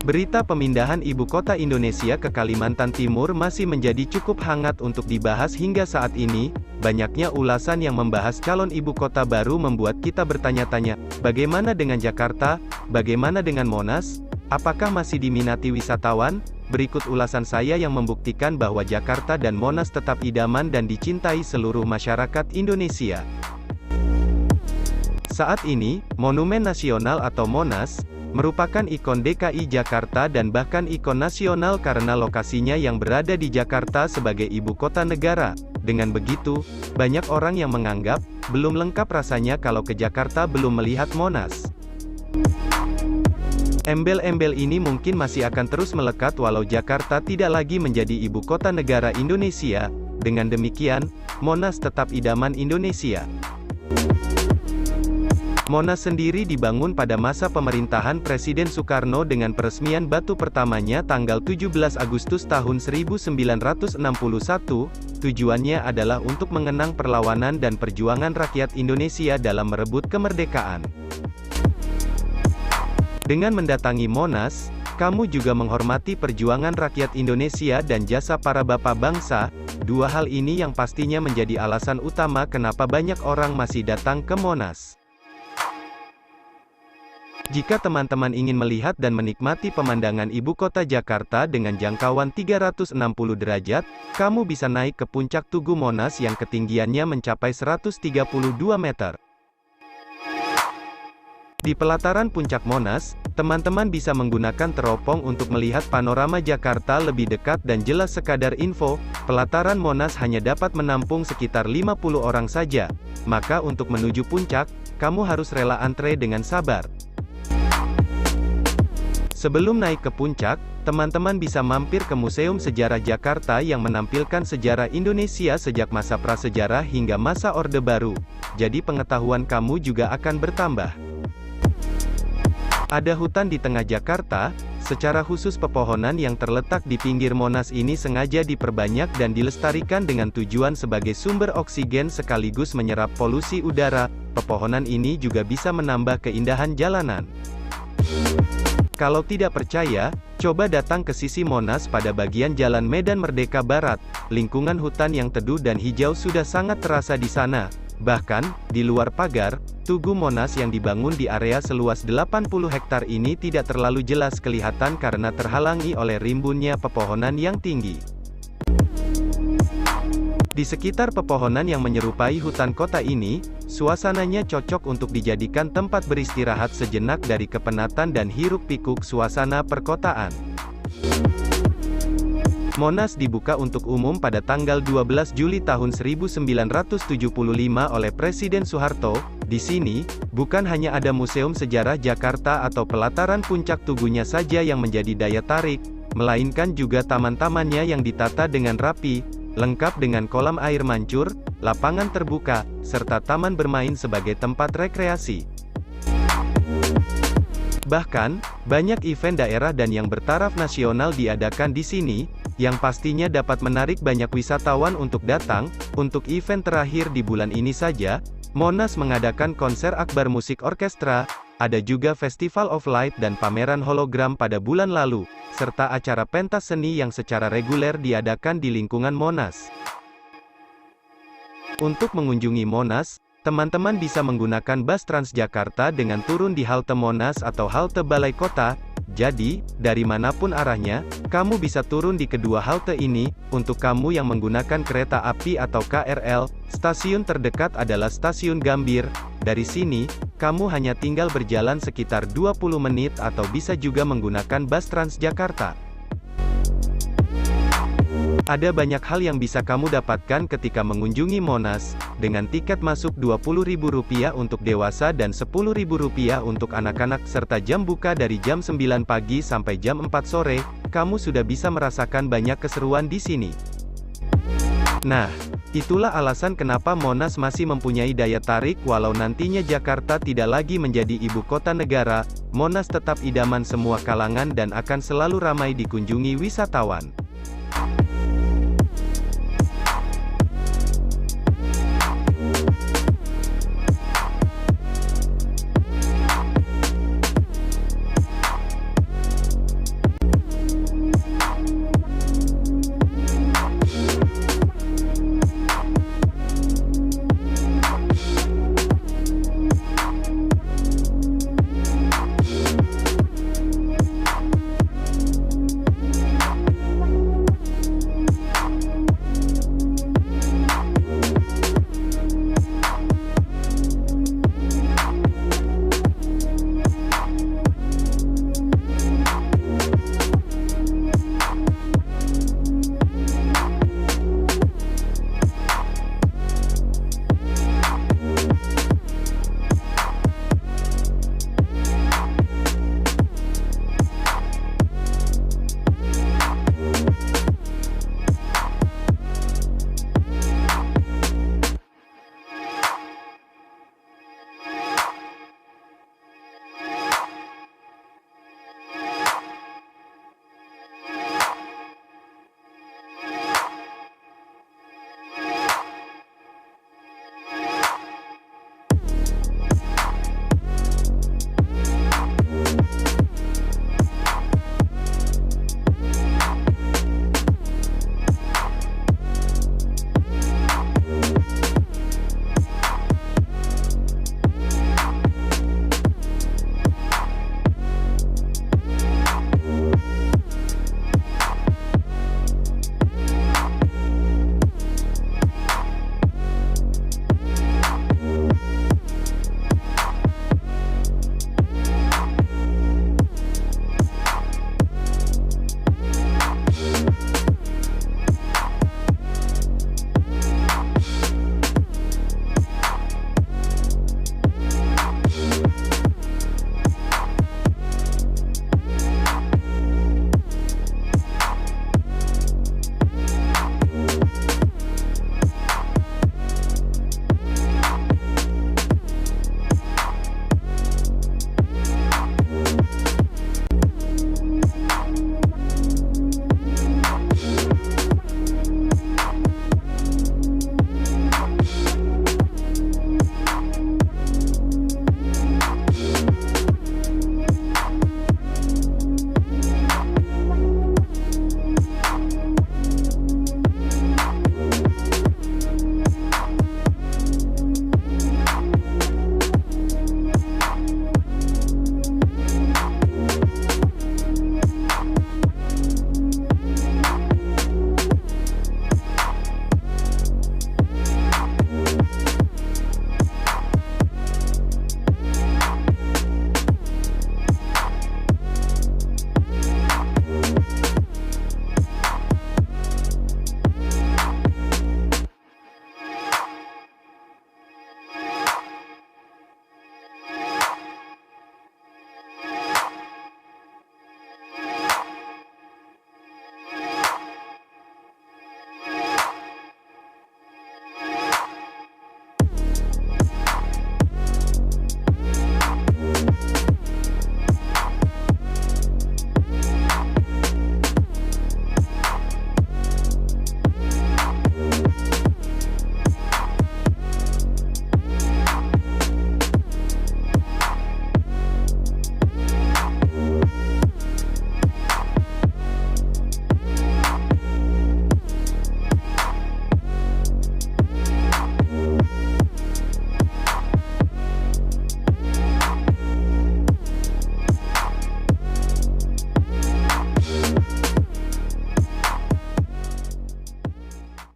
Berita pemindahan ibu kota Indonesia ke Kalimantan Timur masih menjadi cukup hangat untuk dibahas hingga saat ini. Banyaknya ulasan yang membahas calon ibu kota baru membuat kita bertanya-tanya, bagaimana dengan Jakarta? Bagaimana dengan Monas? Apakah masih diminati wisatawan? Berikut ulasan saya yang membuktikan bahwa Jakarta dan Monas tetap idaman dan dicintai seluruh masyarakat Indonesia. Saat ini, Monumen Nasional atau Monas merupakan ikon DKI Jakarta dan bahkan ikon nasional karena lokasinya yang berada di Jakarta sebagai ibu kota negara. Dengan begitu, banyak orang yang menganggap, belum lengkap rasanya kalau ke Jakarta belum melihat Monas. Embel-embel ini mungkin masih akan terus melekat walau Jakarta tidak lagi menjadi ibu kota negara Indonesia. Dengan demikian, Monas tetap idaman Indonesia. Monas sendiri dibangun pada masa pemerintahan Presiden Soekarno dengan peresmian batu pertamanya tanggal 17 Agustus tahun 1961. Tujuannya adalah untuk mengenang perlawanan dan perjuangan rakyat Indonesia dalam merebut kemerdekaan. Dengan mendatangi Monas, kamu juga menghormati perjuangan rakyat Indonesia dan jasa para bapak bangsa. Dua hal ini yang pastinya menjadi alasan utama kenapa banyak orang masih datang ke Monas. Jika teman-teman ingin melihat dan menikmati pemandangan ibu kota Jakarta dengan jangkauan 360 derajat, kamu bisa naik ke puncak Tugu Monas yang ketinggiannya mencapai 132 meter. Di pelataran puncak Monas, teman-teman bisa menggunakan teropong untuk melihat panorama Jakarta lebih dekat dan jelas. Sekadar info, pelataran Monas hanya dapat menampung sekitar 50 orang saja, maka untuk menuju puncak, kamu harus rela antre dengan sabar. Sebelum naik ke puncak, teman-teman bisa mampir ke Museum Sejarah Jakarta yang menampilkan sejarah Indonesia sejak masa prasejarah hingga masa Orde Baru. Jadi pengetahuan kamu juga akan bertambah. Ada hutan di tengah Jakarta, secara khusus pepohonan yang terletak di pinggir Monas ini sengaja diperbanyak dan dilestarikan dengan tujuan sebagai sumber oksigen sekaligus menyerap polusi udara. Pepohonan ini juga bisa menambah keindahan jalanan. Kalau tidak percaya, coba datang ke sisi Monas pada bagian Jalan Medan Merdeka Barat. Lingkungan hutan yang teduh dan hijau sudah sangat terasa di sana. Bahkan, di luar pagar, Tugu Monas yang dibangun di area seluas 80 hektar ini tidak terlalu jelas kelihatan karena terhalangi oleh rimbunnya pepohonan yang tinggi. Di sekitar pepohonan yang menyerupai hutan kota ini, suasananya cocok untuk dijadikan tempat beristirahat sejenak dari kepenatan dan hiruk-pikuk suasana perkotaan. Monas dibuka untuk umum pada tanggal 12 Juli tahun 1975 oleh Presiden Soeharto. Di sini, bukan hanya ada Museum Sejarah Jakarta atau pelataran puncak Tugunya saja yang menjadi daya tarik, melainkan juga taman-tamannya yang ditata dengan rapi, lengkap dengan kolam air mancur, lapangan terbuka, serta taman bermain sebagai tempat rekreasi. Bahkan, banyak event daerah dan yang bertaraf nasional diadakan di sini, yang pastinya dapat menarik banyak wisatawan untuk datang. Untuk event terakhir di bulan ini saja, Monas mengadakan konser akbar musik orkestra, ada juga Festival of Light dan pameran hologram pada bulan lalu, serta acara pentas seni yang secara reguler diadakan di lingkungan Monas. Untuk mengunjungi Monas, teman-teman bisa menggunakan bus Transjakarta dengan turun di halte Monas atau halte Balai Kota. Jadi, dari manapun arahnya, kamu bisa turun di kedua halte ini. Untuk kamu yang menggunakan kereta api atau KRL, stasiun terdekat adalah Stasiun Gambir. Dari sini, kamu hanya tinggal berjalan sekitar 20 menit atau bisa juga menggunakan bus Transjakarta. Ada banyak hal yang bisa kamu dapatkan ketika mengunjungi Monas, dengan tiket masuk Rp20.000 untuk dewasa dan Rp10.000 untuk anak-anak serta jam buka dari jam 9 pagi sampai jam 4 sore, kamu sudah bisa merasakan banyak keseruan di sini. Nah, itulah alasan kenapa Monas masih mempunyai daya tarik walau nantinya Jakarta tidak lagi menjadi ibu kota negara. Monas tetap idaman semua kalangan dan akan selalu ramai dikunjungi wisatawan.